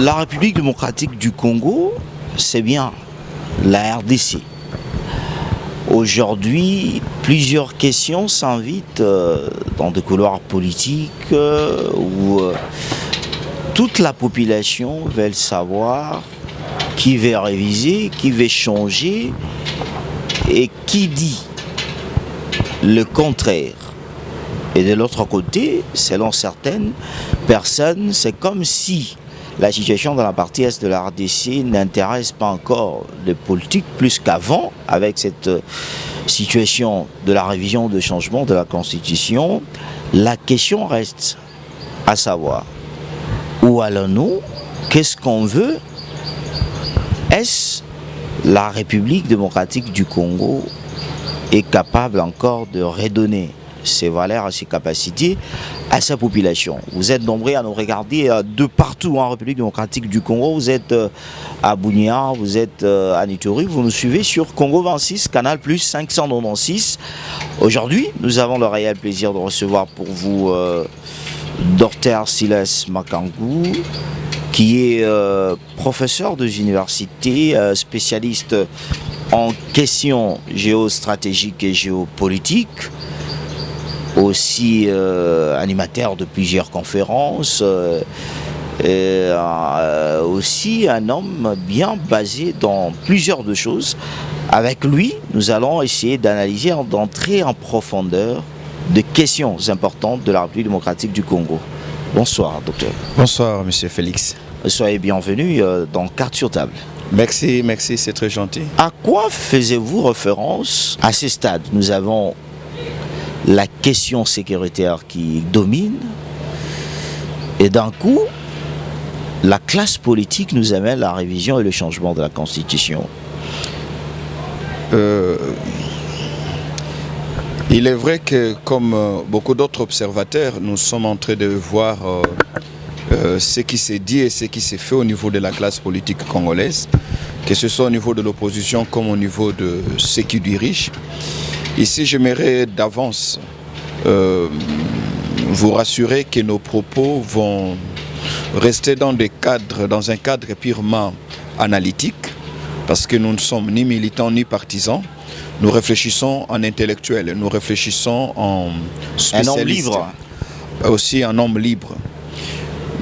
La République démocratique du Congo, c'est bien la RDC. Aujourd'hui, plusieurs questions s'invitent dans des couloirs politiques où toute la population veut savoir qui veut réviser, qui veut changer et qui dit le contraire. Et de l'autre côté, selon certaines personnes, c'est comme si la situation dans la partie est de la RDC n'intéresse pas encore les politiques plus qu'avant, avec cette situation de la révision de changement de la Constitution. La question reste à savoir, où allons-nous? Qu'est-ce qu'on veut? Est-ce la République démocratique du Congo est capable encore de redonner ses valeurs et ses capacités à sa population? Vous êtes nombreux à nous regarder de partout en République démocratique du Congo. Vous êtes à Bunia, vous êtes à Nitori, vous nous suivez sur Congo 26, Canal Plus 596. Aujourd'hui, nous avons le réel plaisir de recevoir pour vous Dr Silas Makangou, qui est professeur de l'université, spécialiste en questions géostratégiques et géopolitiques, aussi animateur de plusieurs conférences, aussi un homme bien basé dans plusieurs de choses. Avec lui, nous allons essayer d'analyser, d'entrer en profondeur de questions importantes de la République démocratique du Congo. Bonsoir, docteur. Bonsoir, monsieur Félix. Soyez bienvenue dans Carte sur table. Merci, merci, c'est très gentil. À quoi faisiez-vous référence à ce stade? Nous avons la question sécuritaire qui domine et d'un coup, la classe politique nous amène à la révision et le changement de la Constitution. Il est vrai que, comme beaucoup d'autres observateurs, nous sommes en train de voir ce qui s'est dit et ce qui s'est fait au niveau de la classe politique congolaise, que ce soit au niveau de l'opposition comme au niveau de ceux qui dirigent. Ici, j'aimerais d'avance vous rassurer que nos propos vont rester dans un cadre purement analytique, parce que nous ne sommes ni militants ni partisans. Nous réfléchissons en intellectuel, nous réfléchissons en spécialiste. Un homme libre. Aussi un homme libre.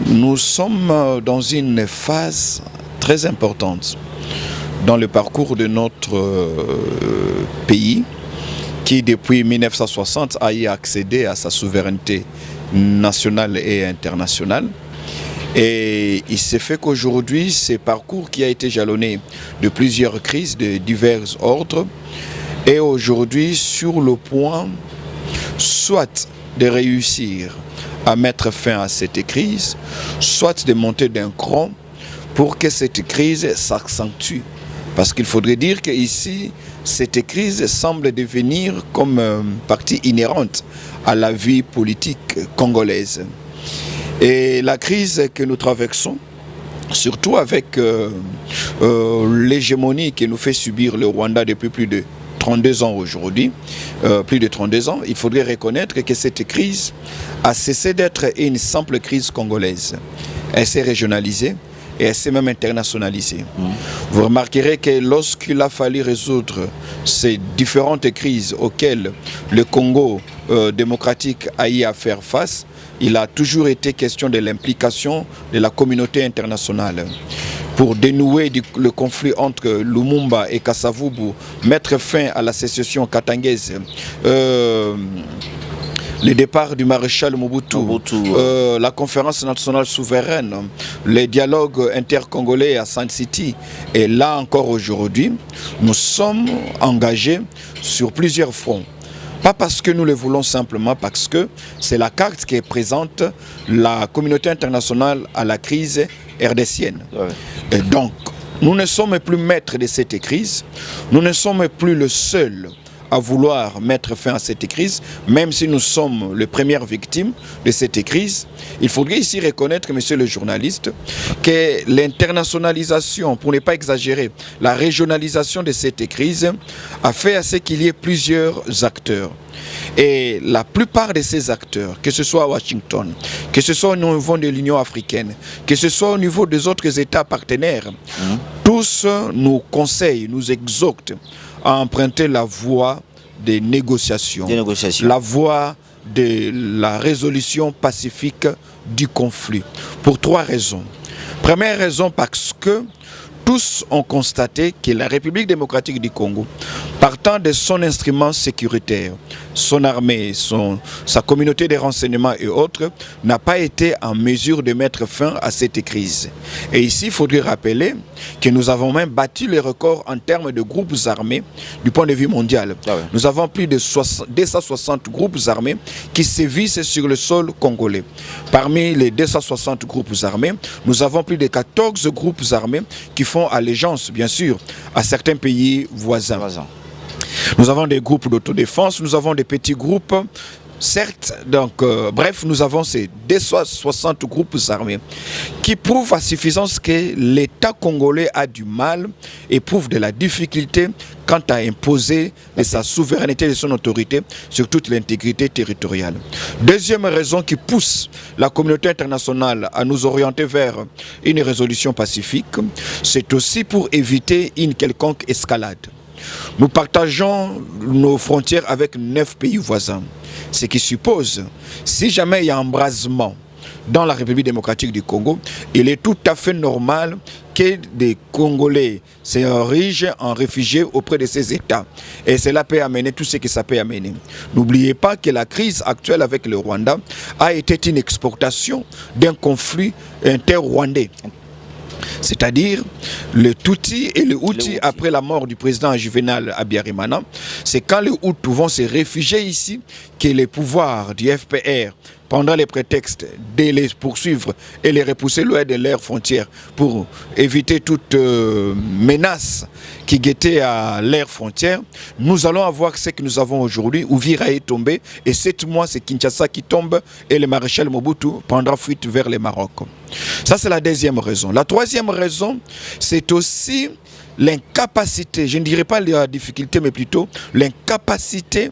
Nous sommes dans une phase très importante dans le parcours de notre pays, qui depuis 1960 a y accédé à sa souveraineté nationale et internationale. Et il s'est fait qu'aujourd'hui, ce parcours qui a été jalonné de plusieurs crises de divers ordres est aujourd'hui sur le point soit de réussir à mettre fin à cette crise, soit de monter d'un cran pour que cette crise s'accentue. Parce qu'il faudrait dire qu'ici, cette crise semble devenir comme partie inhérente à la vie politique congolaise. Et la crise que nous traversons, surtout avec l'hégémonie que nous fait subir le Rwanda depuis plus de 32 ans aujourd'hui, il faudrait reconnaître que cette crise a cessé d'être une simple crise congolaise. Elle s'est régionalisée et elle s'est même internationalisée. Vous remarquerez que lorsqu'il a fallu résoudre ces différentes crises auxquelles le Congo démocratique a eu à faire face, il a toujours été question de l'implication de la communauté internationale. Pour dénouer le conflit entre Lumumba et Kasavubu, mettre fin à la sécession katangaise, le départ du maréchal Mobutu, la conférence nationale souveraine, les dialogues intercongolais à Sun City. Et là encore aujourd'hui, nous sommes engagés sur plusieurs fronts. Pas parce que nous le voulons, simplement parce que c'est la carte qui présente la communauté internationale à la crise RDCienne. Ouais. Et donc, nous ne sommes plus maîtres de cette crise, nous ne sommes plus le seul à vouloir mettre fin à cette crise, même si nous sommes les premières victimes de cette crise. Il faudrait ici reconnaître, monsieur le journaliste, que l'internationalisation, pour ne pas exagérer, la régionalisation de cette crise a fait à ce qu'il y ait plusieurs acteurs. Et la plupart de ces acteurs, que ce soit à Washington, que ce soit au niveau de l'Union africaine, que ce soit au niveau des autres États partenaires, tous nous conseillent, nous exhortent à emprunter la voie des négociations, la voie de la résolution pacifique du conflit. Pour 3 raisons. Première raison, parce que tous ont constaté que la République démocratique du Congo, partant de son instrument sécuritaire, son armée, sa communauté de renseignement et autres, n'a pas été en mesure de mettre fin à cette crise. Et ici, il faudrait rappeler que nous avons même battu les records en termes de groupes armés du point de vue mondial. Nous avons plus de 260 groupes armés qui sévissent sur le sol congolais. Parmi les 260 groupes armés, nous avons plus de 14 groupes armés qui font allégeance, bien sûr, à certains pays voisins. Nous avons des groupes d'autodéfense, nous avons des petits groupes, certes, donc bref, nous avons ces 260 groupes armés qui prouvent à suffisance que l'État congolais a du mal, éprouve de la difficulté quant à imposer sa souveraineté et son autorité sur toute l'intégrité territoriale. Deuxième raison qui pousse la communauté internationale à nous orienter vers une résolution pacifique, c'est aussi pour éviter une quelconque escalade. Nous partageons nos frontières avec 9 pays voisins, ce qui suppose, si jamais il y a embrasement dans la République démocratique du Congo, il est tout à fait normal que des Congolais s'érigent en réfugiés auprès de ces États. Et cela peut amener tout ce que ça peut amener. N'oubliez pas que la crise actuelle avec le Rwanda a été une exportation d'un conflit inter-rwandais. C'est-à-dire le Tutsi et le Hutu après la mort du président Juvenal Habyarimana. C'est quand les Hutus vont se réfugier ici que les pouvoirs du FPR, pendant les prétextes de les poursuivre et les repousser loin de leurs frontières pour éviter toute menace qui guettait à leurs frontières, nous allons avoir ce que nous avons aujourd'hui. Uvira est tombé et 7 mois c'est Kinshasa qui tombe et le maréchal Mobutu prendra fuite vers le Maroc. Ça c'est la deuxième raison. La troisième raison, c'est aussi l'incapacité, je ne dirais pas la difficulté mais plutôt l'incapacité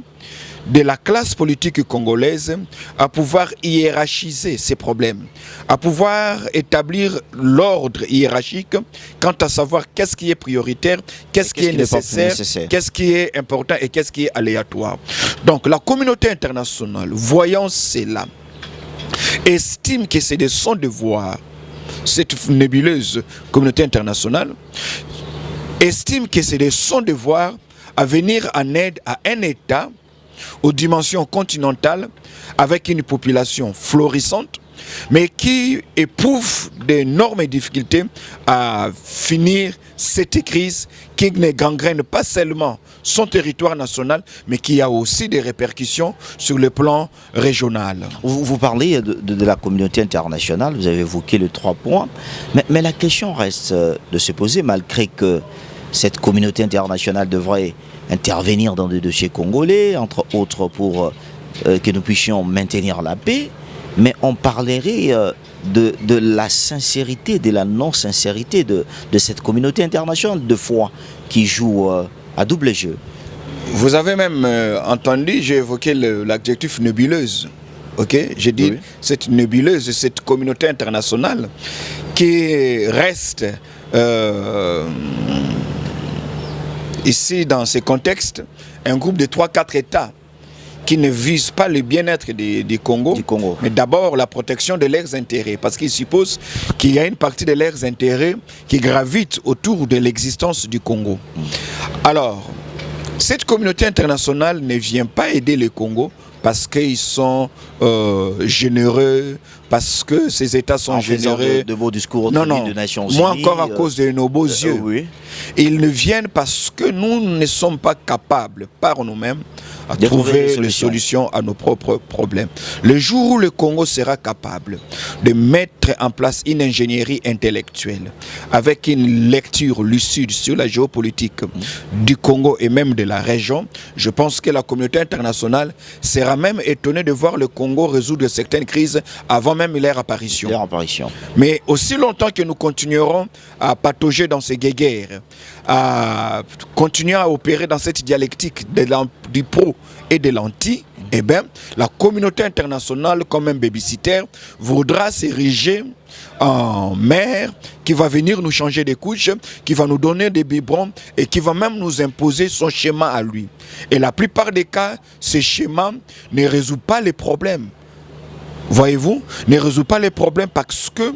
de la classe politique congolaise à pouvoir hiérarchiser ces problèmes, à pouvoir établir l'ordre hiérarchique quant à savoir qu'est-ce qui est prioritaire, qu'est-ce qui est nécessaire, qu'est-ce qui est important et qu'est-ce qui est aléatoire. Donc la communauté internationale, voyant cela, estime que c'est de son devoir, cette nébuleuse communauté internationale, estime que c'est de son devoir à venir en aide à un État aux dimensions continentales avec une population florissante mais qui éprouve d'énormes difficultés à finir cette crise qui ne gangrène pas seulement son territoire national mais qui a aussi des répercussions sur le plan régional. Vous parlez de la communauté internationale, vous avez évoqué les 3 points, mais la question reste de se poser malgré que cette communauté internationale devrait intervenir dans des dossiers congolais, entre autres pour que nous puissions maintenir la paix, mais on parlerait de la sincérité, de la non-sincérité de cette communauté internationale de foi qui joue à double jeu. Vous avez même entendu, j'ai évoqué l'adjectif nébuleuse. Okay? J'ai dit cette nébuleuse, cette communauté internationale qui reste ici, dans ce contexte, un groupe de 3-4 États qui ne visent pas le bien-être du Congo, mais d'abord la protection de leurs intérêts, parce qu'ils supposent qu'il y a une partie de leurs intérêts qui gravite autour de l'existence du Congo. Alors, cette communauté internationale ne vient pas aider le Congo parce qu'ils sont généreux, parce que ces États sont généreux. De beaux discours non, de Nations Unies. Moi encore à cause de nos beaux yeux. Ils ne viennent parce que nous ne sommes pas capables par nous-mêmes à trouver les solutions à nos propres problèmes. Le jour où le Congo sera capable de mettre en place une ingénierie intellectuelle avec une lecture lucide sur la géopolitique du Congo et même de la région, je pense que la communauté internationale sera même étonnée de voir le Congo résoudre certaines crises avant même leur apparition. Mais aussi longtemps que nous continuerons à patauger dans ces guéguerres, à continuer à opérer dans cette dialectique du pro et de l'anti, eh bien, la communauté internationale, comme un babysitter, voudra s'ériger en mère qui va venir nous changer des couches, qui va nous donner des biberons et qui va même nous imposer son schéma à lui. Et la plupart des cas, ce schéma ne résout pas les problèmes. Voyez-vous, ne résout pas les problèmes parce que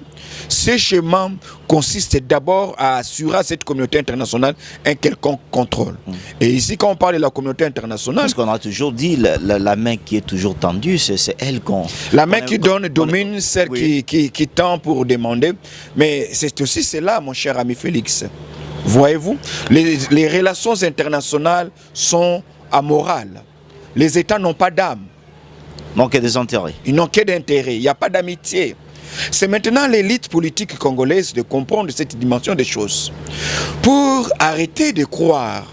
ces schémas consistent d'abord à assurer à cette communauté internationale un quelconque contrôle. Et ici, quand on parle de la communauté internationale... Parce qu'on a toujours dit, la main qui est toujours tendue, c'est elle qu'on... La main qui donne domine celle qui tend pour demander. Mais c'est aussi cela, mon cher ami Félix. Voyez-vous, les relations internationales sont amorales. Les États n'ont pas d'âme. Manque des intérêts. Ils n'ont que d'intérêt, il n'y a pas d'amitié. C'est maintenant l'élite politique congolaise de comprendre cette dimension des choses. Pour arrêter de croire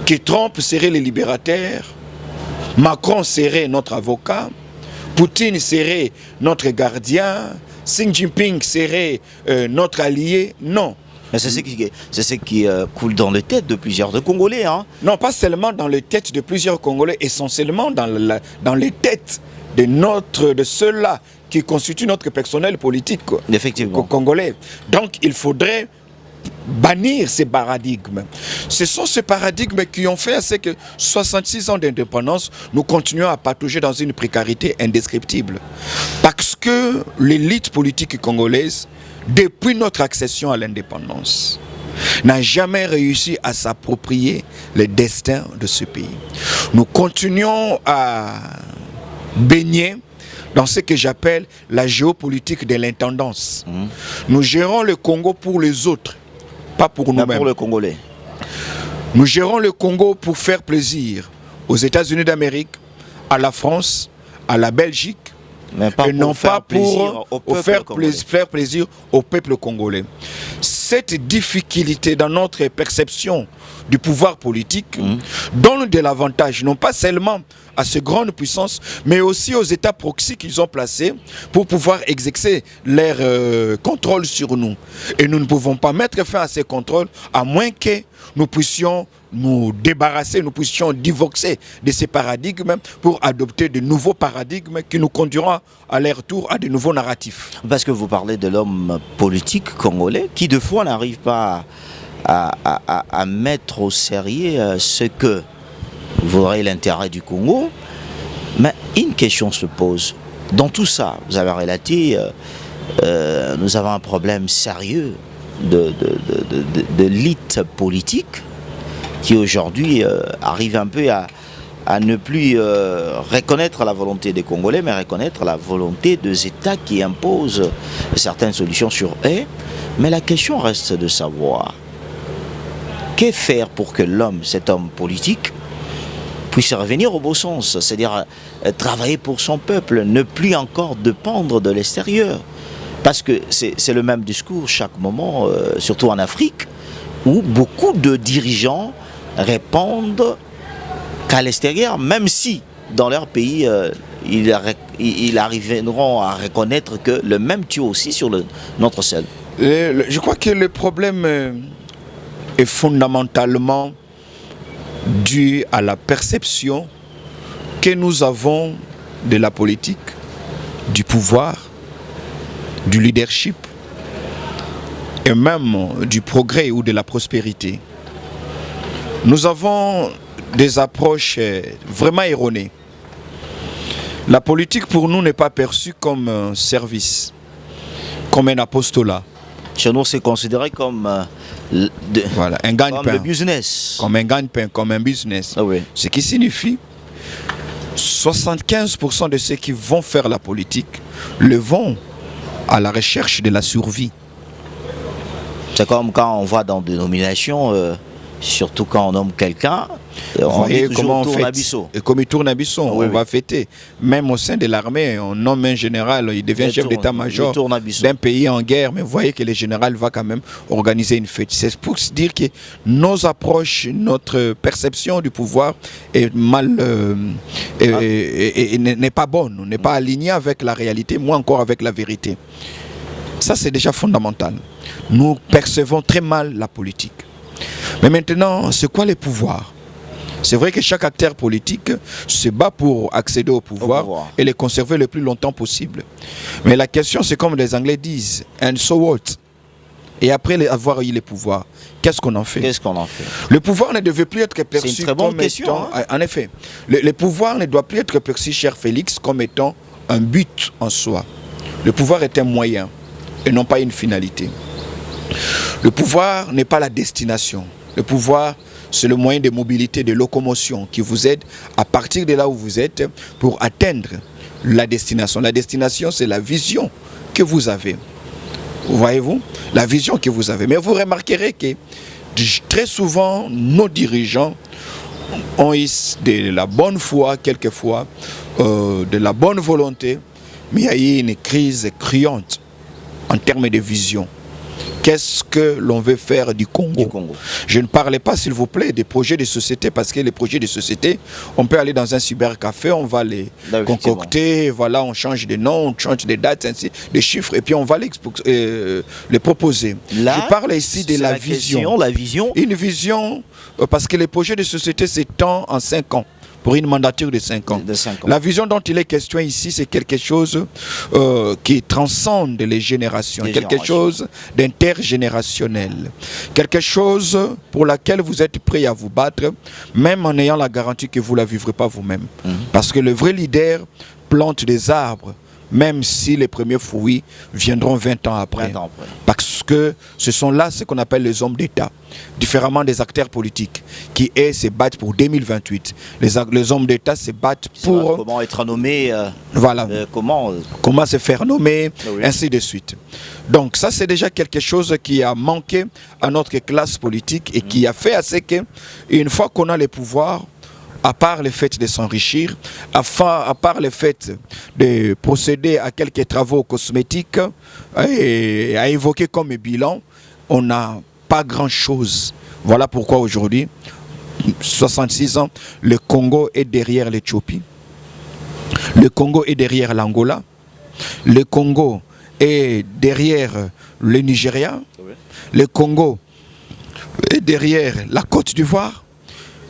que Trump serait le libérateur, Macron serait notre avocat, Poutine serait notre gardien, Xi Jinping serait notre allié, non. Mais c'est ce qui coule dans les têtes de plusieurs Congolais. Hein. Non, pas seulement dans les têtes de plusieurs Congolais, essentiellement dans les têtes de ceux-là qui constituent notre personnel politique congolais. Donc, il faudrait bannir ces paradigmes. Ce sont ces paradigmes qui ont fait à ce que 66 ans d'indépendance, nous continuons à patauger dans une précarité indescriptible. Parce que l'élite politique congolaise, depuis notre accession à l'indépendance, n'a jamais réussi à s'approprier le destin de ce pays. Nous continuons à baigner dans ce que j'appelle la géopolitique de l'intendance. Nous gérons le Congo pour les autres, pas pour nous-mêmes. Pour le Congolais. Nous gérons le Congo pour faire plaisir aux États-Unis d'Amérique, à la France, à la Belgique, mais pas et non pas pour faire plaisir au peuple congolais. Cette difficulté dans notre perception du pouvoir politique donne de l'avantage, non pas seulement à ces grandes puissances, mais aussi aux États proxy qu'ils ont placés pour pouvoir exercer leur contrôle sur nous. Et nous ne pouvons pas mettre fin à ces contrôles à moins que nous puissions nous débarrasser, nous puissions divorcer de ces paradigmes pour adopter de nouveaux paradigmes qui nous conduiront à leur tour à de nouveaux narratifs. Parce que vous parlez de l'homme politique congolais qui de fois n'arrive pas à mettre au sérieux ce que vaudrait l'intérêt du Congo. Mais une question se pose. Dans tout ça, vous avez relaté, nous avons un problème sérieux de l'élite politique qui aujourd'hui arrive un peu à ne plus reconnaître la volonté des Congolais, mais reconnaître la volonté des États qui imposent certaines solutions sur eux. Mais la question reste de savoir, que faire pour que l'homme, cet homme politique, puisse revenir au beau sens, c'est-à-dire travailler pour son peuple, ne plus encore dépendre de l'extérieur. Parce que c'est le même discours chaque moment, surtout en Afrique, où beaucoup de dirigeants répondent qu'à l'extérieur, même si dans leur pays, ils arriveront à reconnaître que le même tue aussi sur notre sol. Je crois que le problème est fondamentalement dû à la perception que nous avons de la politique, du pouvoir, du leadership et même du progrès ou de la prospérité. Nous avons des approches vraiment erronées. La politique pour nous n'est pas perçue comme un service, comme un apostolat. Chez nous, c'est considéré comme, voilà, un gagne-pain, comme le business. Comme un gagne-pain, comme un business. Ah oui. Ce qui signifie 75% de ceux qui vont faire la politique le vont à la recherche de la survie. C'est comme quand on va dans des nominations, surtout quand on nomme quelqu'un, Vous voyez comment on fait. Bissau. Et comme il tourne à Bissau, on va fêter. Même au sein de l'armée, on nomme un général, il devient chef d'état-major d'un pays en guerre, mais vous voyez que le général va quand même organiser une fête. C'est pour se dire que nos approches, notre perception du pouvoir est mal, n'est pas bonne, n'est pas alignée avec la réalité, moins encore avec la vérité. Ça, c'est déjà fondamental. Nous percevons très mal la politique. Mais maintenant, c'est quoi les pouvoirs? C'est vrai que chaque acteur politique se bat pour accéder au pouvoir et les conserver le plus longtemps possible. Mais la question, c'est comme les Anglais disent, and so what? Et après avoir eu les pouvoirs, qu'est-ce qu'on en fait? Qu'est-ce qu'on en fait? Le pouvoir ne devait plus être perçu c'est une très bonne comme question, étant... En effet, le pouvoir ne doit plus être perçu, cher Félix, comme étant un but en soi. Le pouvoir est un moyen et non pas une finalité. Le pouvoir n'est pas la destination. Le pouvoir, c'est le moyen de mobilité, de locomotion qui vous aide à partir de là où vous êtes pour atteindre la destination. La destination, c'est la vision que vous avez. Voyez-vous? La vision que vous avez. Mais vous remarquerez que très souvent, nos dirigeants ont eu de la bonne foi, quelquefois, de la bonne volonté, mais il y a eu une crise criante en termes de vision. Qu'est-ce que l'on veut faire du Congo? Je ne parlais pas, s'il vous plaît, des projets de société, parce que les projets de société, on peut aller dans un cybercafé, on va les concocter, voilà, on change de nom, on change de date, ainsi, des chiffres, et puis on va les proposer. Là, je parle ici de la vision. La vision. Une vision, parce que les projets de société s'étendent en 5 ans. Pour une mandature de 5 ans. La vision dont il est question ici, c'est quelque chose qui transcende les générations, quelque chose d'intergénérationnel, quelque chose pour laquelle vous êtes prêt à vous battre, même en ayant la garantie que vous ne la vivrez pas vous-même. Parce que le vrai leader plante des arbres, même si les premiers fruits viendront 20 ans après. Parce que ce sont là ce qu'on appelle les hommes d'État, différemment des acteurs politiques qui, eux, se battent pour 2028. Les hommes d'État se battent pour... Comment être nommé, voilà. Comment se faire nommer, oui. Ainsi de suite. Donc ça, c'est déjà quelque chose qui a manqué à notre classe politique et qui a fait à ce qu'une fois qu'on a les pouvoirs, à part le fait de s'enrichir, à part le fait de procéder à quelques travaux cosmétiques et à évoquer comme bilan, on n'a pas grand-chose. Voilà pourquoi aujourd'hui, 66 ans, le Congo est derrière l'Éthiopie, le Congo est derrière l'Angola, le Congo est derrière le Nigeria, le Congo est derrière la Côte d'Ivoire.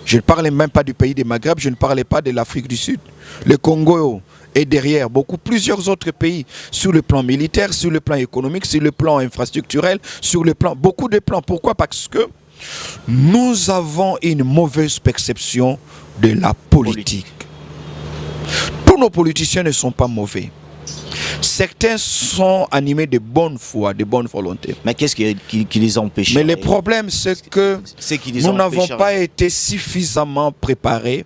Je ne parle même pas du pays des Maghreb, je ne parlais pas de l'Afrique du Sud. Le Congo est derrière plusieurs autres pays sur le plan militaire, sur le plan économique, sur le plan infrastructurel, sur le plan, beaucoup de plans. Pourquoi? Parce que nous avons une mauvaise perception de la politique. Tous nos politiciens ne sont pas mauvais. Certains sont animés de bonne foi, de bonne volonté. Mais qu'est-ce qui les empêche? Mais le problème, c'est que nous n'avons pas été suffisamment préparés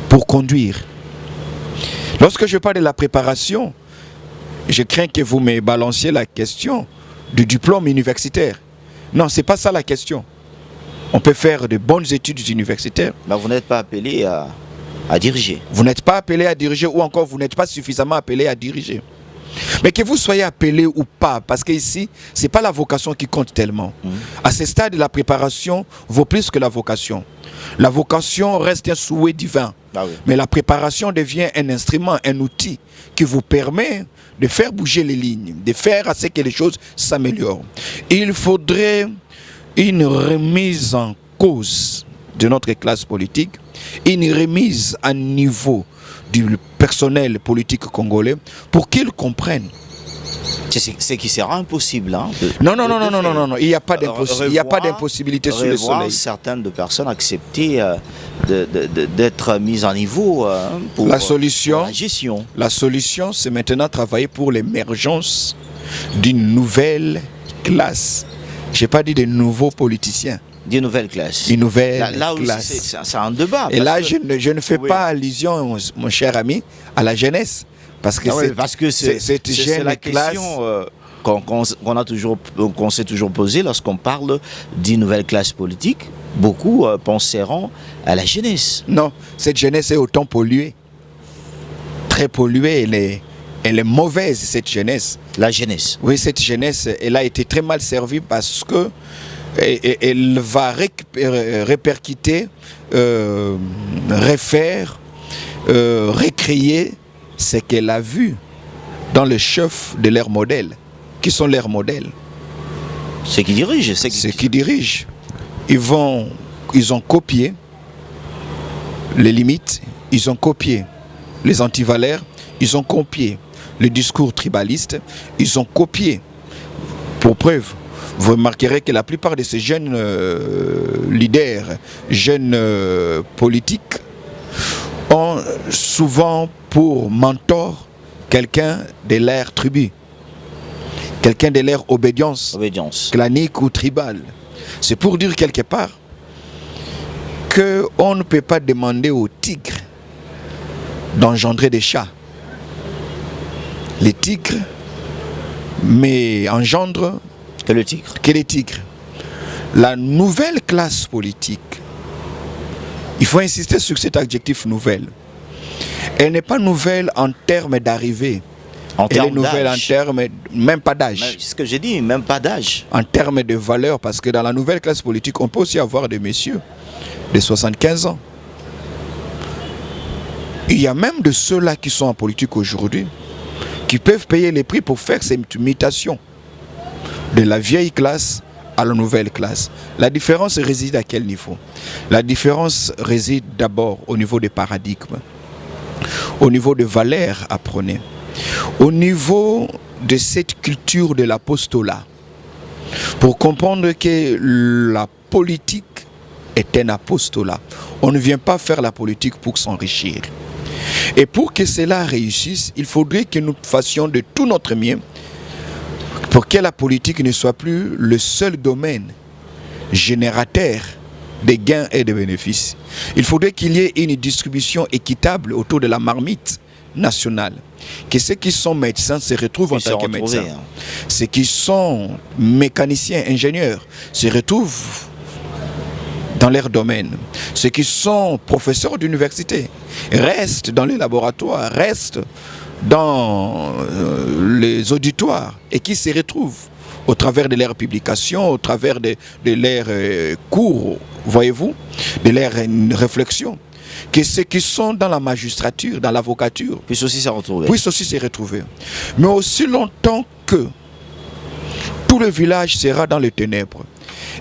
pour conduire. Lorsque je parle de la préparation, je crains que vous me balanciez la question du diplôme universitaire. Non, ce n'est pas ça la question. On peut faire de bonnes études universitaires. Mais vous n'êtes pas appelé à diriger. Vous n'êtes pas appelé à diriger ou encore vous n'êtes pas suffisamment appelé à diriger. Mais que vous soyez appelé ou pas, parce qu'ici, ce n'est pas la vocation qui compte tellement. À ce stade, la préparation vaut plus que la vocation. La vocation reste un souhait divin. Mais la préparation devient un instrument, un outil qui vous permet de faire bouger les lignes, de faire à ce que les choses s'améliorent. Il faudrait une remise en cause de notre classe politique, une remise à niveau du personnel politique congolais pour qu'ils comprennent. C'est qui sera impossible. Hein, non, il n'y a pas d'impossibilité sous le soleil. Certaines personnes accepter d'être mises à niveau pour la gestion. La solution, c'est maintenant travailler pour l'émergence d'une nouvelle classe. Je n'ai pas dit de nouveaux politiciens. Des nouvelles classes. Une nouvelle là classe. C'est un débat. Et là, je ne fais pas allusion, mon cher ami, à la jeunesse. Parce que c'est cette jeune la classe... question qu'on s'est toujours posée lorsqu'on parle d'une nouvelle classe politique. Beaucoup penseront à la jeunesse. Non, cette jeunesse est autant polluée. Très polluée, elle est mauvaise, cette jeunesse. La jeunesse. Oui, cette jeunesse, elle a été très mal servie parce que elle va répercuter, refaire, recréer ce qu'elle a vu dans le chef de leurs modèles. Qui sont leurs modèles? Ceux qui dirigent. Ceux qui dirigent. Ils ont copié les limites, ils ont copié les antivaleurs, ils ont copié le discours tribaliste, ils ont copié. Pour preuve, vous remarquerez que la plupart de ces jeunes leaders, jeunes politiques, ont souvent pour mentor quelqu'un de leur tribu, quelqu'un de leur obédience. Clanique ou tribale. C'est pour dire quelque part qu'on ne peut pas demander aux tigres d'engendrer des chats. Les tigres mais engendrent que le tigre. Que les tigres. La nouvelle classe politique, il faut insister sur cet adjectif nouvelle. Elle n'est pas nouvelle en termes d'arrivée. Elle est nouvelle en termes, même pas d'âge. C'est ce que j'ai dit, même pas d'âge. En termes de valeur, parce que dans la nouvelle classe politique, on peut aussi avoir des messieurs de 75 ans. Il y a même de ceux-là qui sont en politique aujourd'hui, qui peuvent payer les prix pour faire cette mutation de la vieille classe à la nouvelle classe. La différence réside à quel niveau? La différence réside d'abord au niveau des paradigmes, au niveau des valeurs à prôner, au niveau de cette culture de l'apostolat, pour comprendre que la politique est un apostolat. On ne vient pas faire la politique pour s'enrichir. Et pour que cela réussisse, il faudrait que nous fassions de tout notre mieux pour que la politique ne soit plus le seul domaine générateur de gains et de bénéfices. Il faudrait qu'il y ait une distribution équitable autour de la marmite nationale. Que ceux qui sont médecins se retrouvent en tant que médecins. Ceux qui sont mécaniciens, ingénieurs, se retrouvent dans leur domaine. Ceux qui sont professeurs d'université restent dans les laboratoires, restent dans les auditoires et qui se retrouvent au travers de leurs publications, au travers de leurs cours, voyez-vous, de leurs réflexions. Que ceux qui sont dans la magistrature, dans l'avocature, puissent aussi se retrouver. Mais aussi longtemps que tout le village sera dans les ténèbres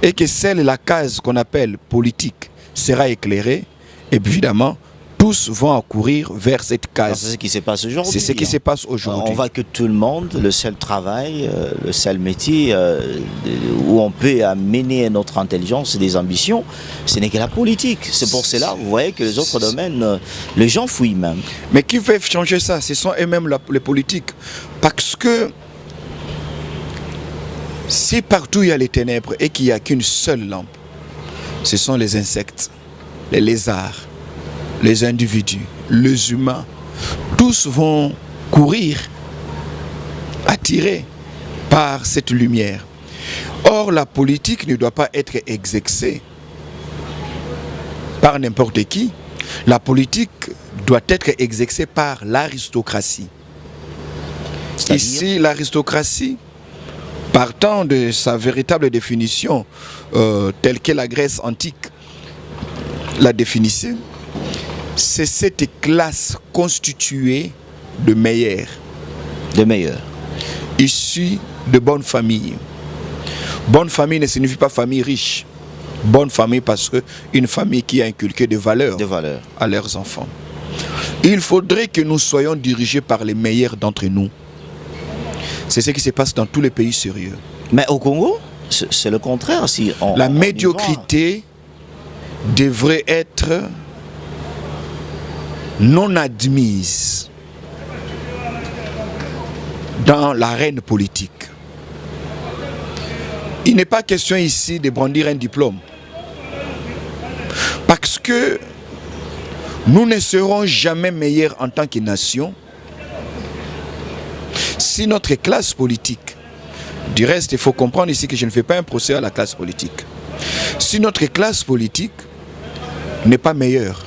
et que celle, la case qu'on appelle politique, sera éclairée, évidemment, tous vont accourir vers cette case. C'est ce qui se passe aujourd'hui. C'est ce qui se passe aujourd'hui. On voit que tout le monde, le seul travail, le seul métier où on peut amener notre intelligence et des ambitions, ce n'est que la politique. C'est pour cela, vous voyez que les autres domaines, les gens fuient même. Mais qui veulent changer ça? Ce sont eux-mêmes les politiques. Parce que si partout il y a les ténèbres et qu'il n'y a qu'une seule lampe, ce sont les insectes, les lézards, les individus, les humains. Tous vont courir, attirés par cette lumière. Or, la politique ne doit pas être exercée par n'importe qui. La politique doit être exercée par l'aristocratie. Ici, l'aristocratie, partant de sa véritable définition, telle que la Grèce antique la définissait, c'est cette classe constituée de meilleurs. Issus de bonnes familles. Bonne famille ne signifie pas famille riche. Bonne famille parce qu'une famille qui a inculqué des valeurs à leurs enfants. Il faudrait que nous soyons dirigés par les meilleurs d'entre nous. C'est ce qui se passe dans tous les pays sérieux. Mais au Congo, c'est le contraire. La médiocrité devrait être non admise dans l'arène politique. Il n'est pas question ici de brandir un diplôme. Parce que nous ne serons jamais meilleurs en tant que nation si notre classe politique Du reste, il faut comprendre ici que je ne fais pas un procès à la classe politique. Si notre classe politique n'est pas meilleure,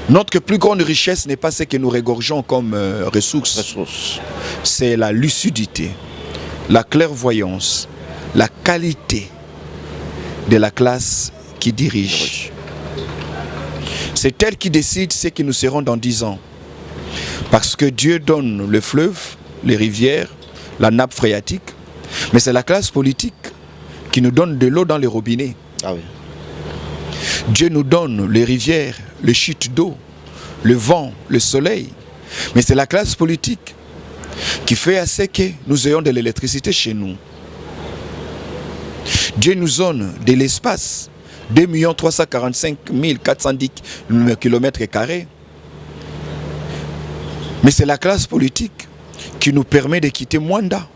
notre plus grande richesse n'est pas ce que nous régorgeons comme ressources. C'est la lucidité, la clairvoyance, la qualité de la classe qui dirige. C'est elle qui décide ce que nous serons dans 10 ans. Parce que Dieu donne le fleuve, les rivières, la nappe phréatique, mais c'est la classe politique qui nous donne de l'eau dans les robinets. Ah oui. Dieu nous donne les rivières, les chutes d'eau, le vent, le soleil. Mais c'est la classe politique qui fait à ce que nous ayons de l'électricité chez nous. Dieu nous donne de l'espace, 2 345 410 km². Mais c'est la classe politique qui nous permet de quitter Mwanda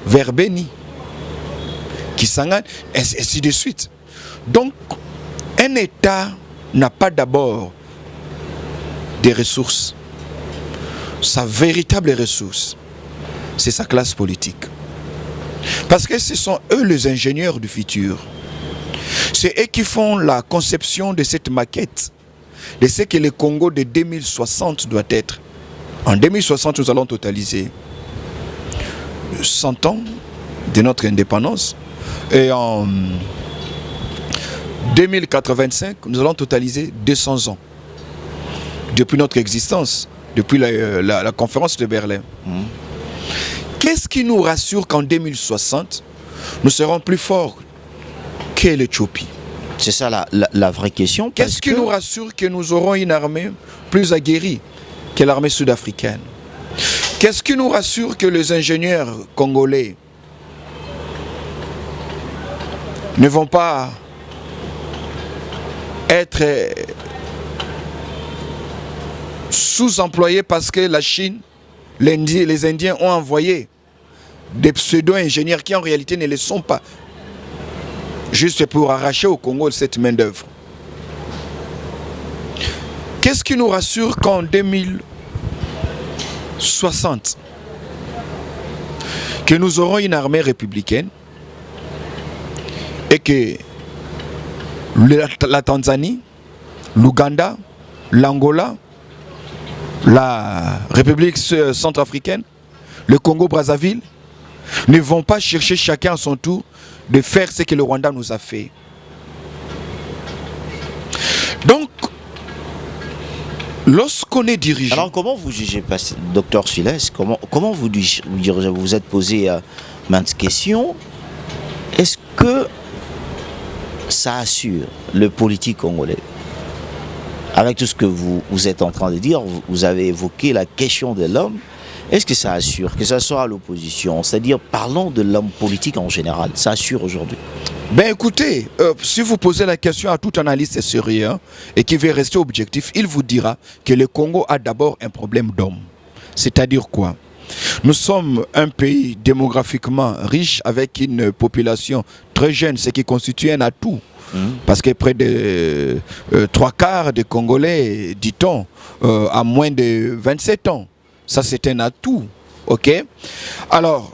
vers Beni, Kisangani, et ainsi de suite. Donc, un État n'a pas d'abord des ressources. Sa véritable ressource, c'est sa classe politique. Parce que ce sont eux les ingénieurs du futur. C'est eux qui font la conception de cette maquette, de ce que le Congo de 2060 doit être. En 2060, nous allons totaliser 100 ans de notre indépendance. Et en 2085, nous allons totaliser 200 ans. Depuis notre existence, depuis la conférence de Berlin. Qu'est-ce qui nous rassure qu'en 2060, nous serons plus forts que l'Éthiopie? C'est ça la vraie question. Qu'est-ce qui nous rassure que nous aurons une armée plus aguerrie que l'armée sud-africaine? Qu'est-ce qui nous rassure que les ingénieurs congolais ne vont pas être sous-employés parce que la Chine, les Indiens ont envoyé des pseudo-ingénieurs qui en réalité ne le sont pas, juste pour arracher au Congo cette main-d'œuvre? Qu'est-ce qui nous rassure qu'en 2060, que nous aurons une armée républicaine et que la Tanzanie, l'Ouganda, l'Angola, la République centrafricaine, le Congo-Brazzaville ne vont pas chercher chacun à son tour de faire ce que le Rwanda nous a fait? Donc, lorsqu'on est dirigeant... Alors comment vous jugez, docteur Sules, comment vous dirigez? Vous vous êtes posé maintes questions. Est-ce que ça assure le politique congolais? Avec tout ce que vous êtes en train de dire, vous avez évoqué la question de l'homme. Est-ce que ça assure, que ce soit à l'opposition, c'est-à-dire parlons de l'homme politique en général, ça assure aujourd'hui? Ben écoutez, si vous posez la question à tout analyste sérieux et qui veut rester objectif, il vous dira que le Congo a d'abord un problème d'homme. C'est-à-dire quoi? Nous sommes un pays démographiquement riche avec une population très jeune, ce qui constitue un atout. Parce que près de 3/4 des Congolais, dit-on, à moins de 27 ans. Ça, c'est un atout. Ok? Alors,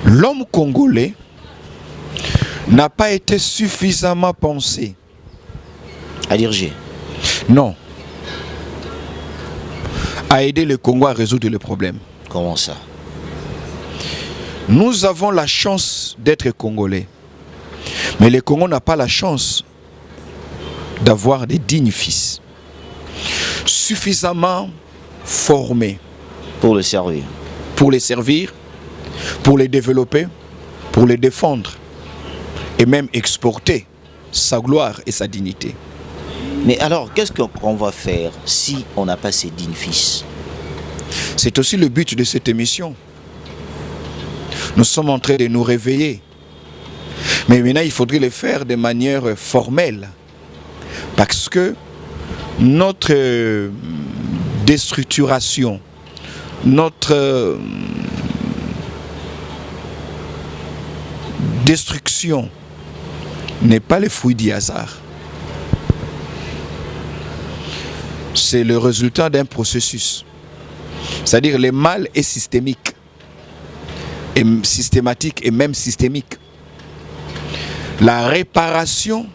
l'homme congolais n'a pas été suffisamment pensé. À diriger? Non. À aider le Congo à résoudre le problème. Comment ça? Nous avons la chance d'être Congolais. Mais le Congo n'a pas la chance d'avoir des dignes fils suffisamment formés pour le servir. Pour les servir, pour les développer, pour les défendre et même exporter sa gloire et sa dignité. Mais alors, qu'est-ce qu'on va faire si on n'a pas ces dignes fils? C'est aussi le but de cette émission. Nous sommes en train de nous réveiller. Mais maintenant, il faudrait le faire de manière formelle. Parce que notre déstructuration, notre destruction n'est pas le fruit du hasard. C'est le résultat d'un processus C'est-à-dire le mal est systémique, et systématique et même systémique. La réparation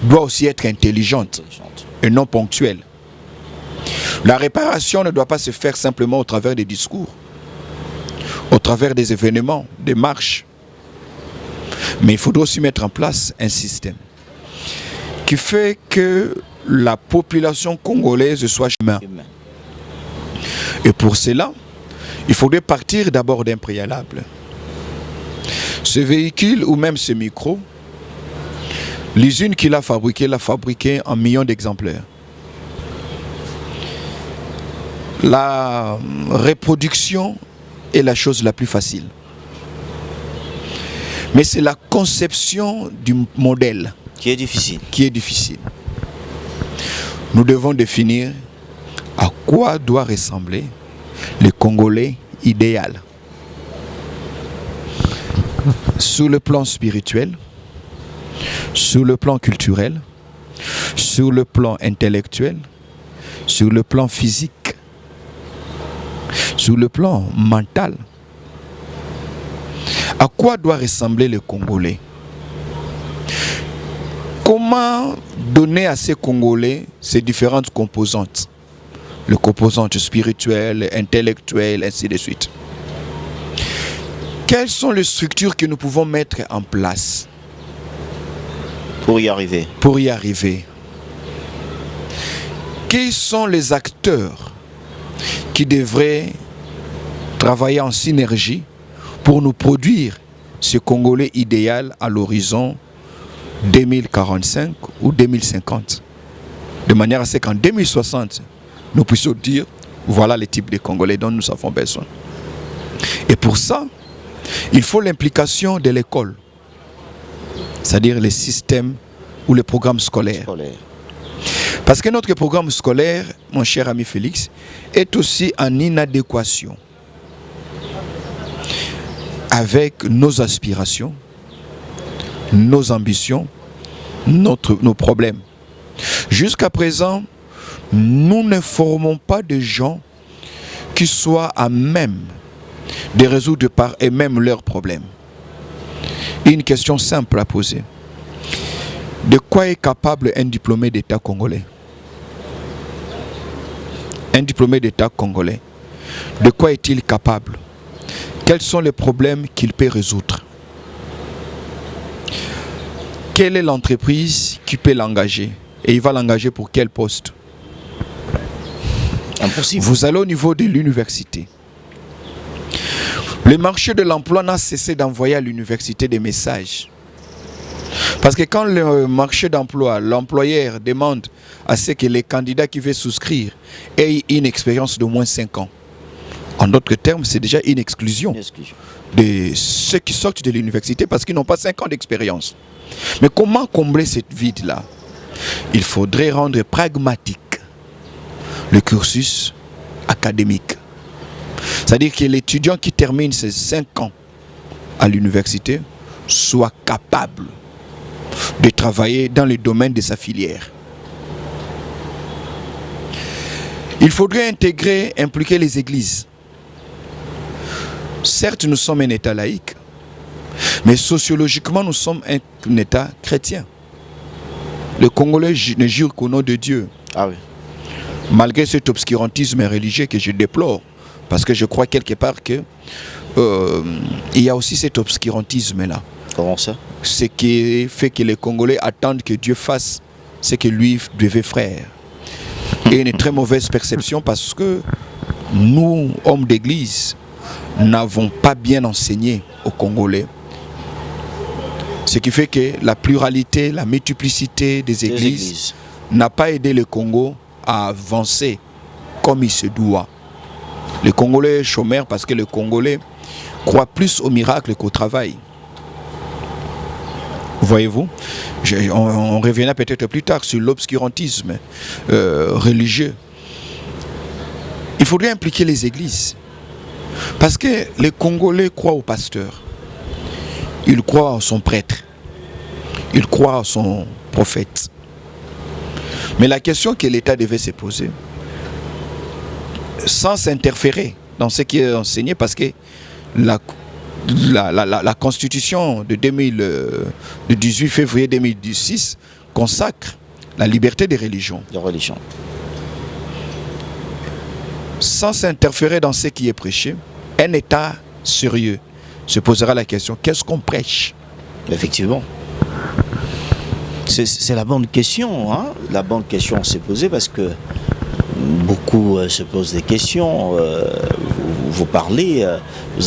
doit aussi être intelligente et non ponctuelle. La réparation ne doit pas se faire simplement au travers des discours, au travers des événements, des marches. Mais il faudra aussi mettre en place un système qui fait que la population congolaise soit humaine. Et pour cela, il faudrait partir d'abord d'un préalable. Ce véhicule ou même ce micro, l'usine qui l'a fabriqué en millions d'exemplaires. La reproduction est la chose la plus facile. Mais c'est la conception du modèle qui est difficile. Nous devons définir à quoi doit ressembler le Congolais idéal. Sur le plan spirituel, sur le plan culturel, sur le plan intellectuel, sur le plan physique, sur le plan mental. À quoi doit ressembler le Congolais? Comment donner à ces Congolais ces différentes composantes? Les composantes spirituelles, intellectuelles, ainsi de suite. Quelles sont les structures que nous pouvons mettre en place pour y arriver? Quels sont les acteurs qui devraient travailler en synergie pour nous produire ce Congolais idéal à l'horizon 2045 ou 2050, de manière à ce qu'en 2060, nous puissions dire, voilà les types de Congolais dont nous avons besoin. Et pour ça, il faut l'implication de l'école, c'est-à-dire les systèmes ou les programmes scolaires. Parce que notre programme scolaire, mon cher ami Félix, est aussi en inadéquation avec nos aspirations, nos ambitions, nos problèmes. Jusqu'à présent, nous ne formons pas de gens qui soient à même de résoudre par eux-mêmes leurs problèmes. Une question simple à poser. De quoi est capable un diplômé d'État congolais? Un diplômé d'État congolais, de quoi est-il capable? Quels sont les problèmes qu'il peut résoudre? Quelle est l'entreprise qui peut l'engager? Et il va l'engager pour quel poste? Impossible. Vous allez au niveau de l'université. Le marché de l'emploi n'a cessé d'envoyer à l'université des messages. Parce que quand le marché d'emploi, l'employeur demande à ce que les candidats qui veulent souscrire aient une expérience de moins 5 ans. En d'autres termes, c'est déjà une exclusion de ceux qui sortent de l'université parce qu'ils n'ont pas 5 ans d'expérience. Mais comment combler cette vide-là? Il faudrait rendre pragmatique le cursus académique. C'est-à-dire que l'étudiant qui termine ses 5 ans à l'université soit capable de travailler dans le domaine de sa filière. Il faudrait impliquer les églises. Certes, nous sommes un État laïque, mais sociologiquement, nous sommes un État chrétien. Le Congolais ne jure qu'au nom de Dieu. Ah oui. Malgré cet obscurantisme religieux que je déplore, parce que je crois quelque part que il y a aussi cet obscurantisme-là. Comment ça? Ce qui fait que les Congolais attendent que Dieu fasse ce que lui devait faire. Et une très mauvaise perception parce que nous, hommes d'église, n'avons pas bien enseigné aux Congolais. Ce qui fait que la pluralité, la multiplicité des églises n'a pas aidé le Congo à avancer comme il se doit. Le Congolais est chômeur parce que le Congolais croit plus au miracle qu'au travail. Voyez-vous, on reviendra peut-être plus tard sur l'obscurantisme religieux. Il faudrait impliquer les églises. Parce que les Congolais croient au pasteur. Ils croient en son prêtre. Ils croient en son prophète. Mais la question que l'État devait se poser, sans s'interférer dans ce qui est enseigné, parce que la Constitution de 18 février 2016 consacre la liberté des religions. Sans s'interférer dans ce qui est prêché, un État sérieux se posera la question, qu'est-ce qu'on prêche? Effectivement. C'est la bonne question. Hein? La bonne question s'est posée parce que beaucoup se posent des questions. Vous